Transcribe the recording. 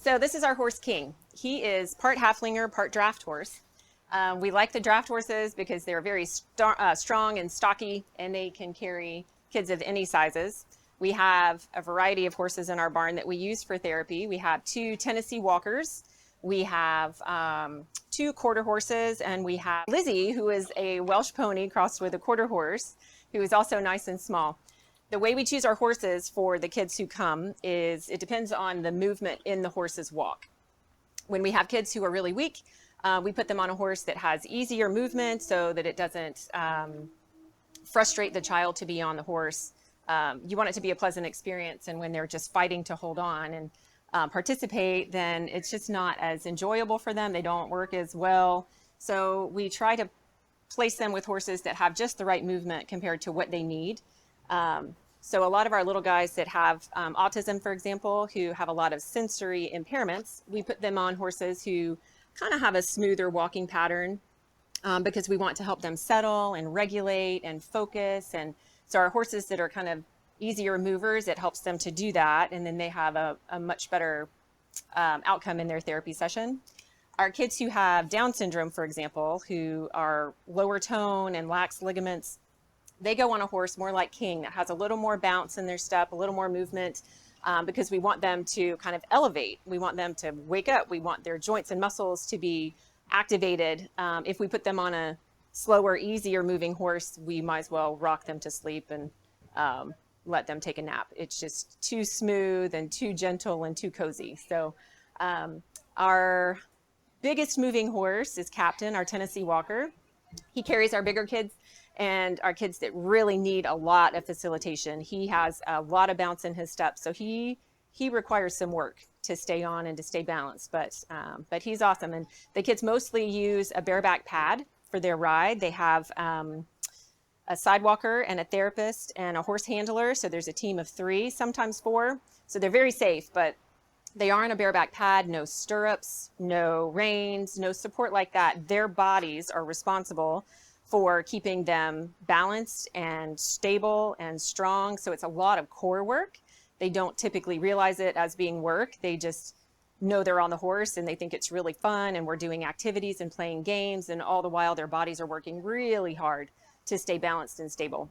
So this is our horse King. He is part halflinger, part draft horse. We like the draft horses because they're very strong and stocky, and they can carry kids of any sizes. We have a variety of horses in our barn that we use for therapy. We have 2 Tennessee walkers. We have 2 quarter horses, and we have Lizzie, who is a Welsh pony crossed with a quarter horse, who is also nice and small. The way we choose our horses for the kids who come is it depends on the movement in the horse's walk. When we have kids who are really weak, we put them on a horse that has easier movement so that it doesn't frustrate the child to be on the horse. You want it to be a pleasant experience, and when they're just fighting to hold on and participate, then it's just not as enjoyable for them. They don't work as well. So we try to place them with horses that have just the right movement compared to what they need. So a lot of our little guys that have autism, for example, who have a lot of sensory impairments, we put them on horses who kind of have a smoother walking pattern because we want to help them settle and regulate and focus. And so our horses that are kind of easier movers, it helps them to do that. And then they have a much better outcome in their therapy session. Our kids who have Down syndrome, for example, who are lower tone and lax ligaments, they go on a horse more like King that has a little more bounce in their step, a little more movement, because we want them to kind of elevate. We want them to wake up. We want their joints and muscles to be activated. If we put them on a slower, easier moving horse, we might as well rock them to sleep and let them take a nap. It's just too smooth and too gentle and too cozy. So our biggest moving horse is Captain, our Tennessee walker. He carries our bigger kids and our kids that really need a lot of facilitation. He has a lot of bounce in his steps, so he requires some work to stay on and to stay balanced, but he's awesome. And the kids mostly use a bareback pad for their ride. They have a sidewalker and a therapist and a horse handler, so there's a team of 3, sometimes 4, so they're very safe, but they are on a bareback pad, no stirrups, no reins, no support like that. Their bodies are responsible for keeping them balanced and stable and strong. So it's a lot of core work. They don't typically realize it as being work. They just know they're on the horse and they think it's really fun, and we're doing activities and playing games, and all the while their bodies are working really hard to stay balanced and stable.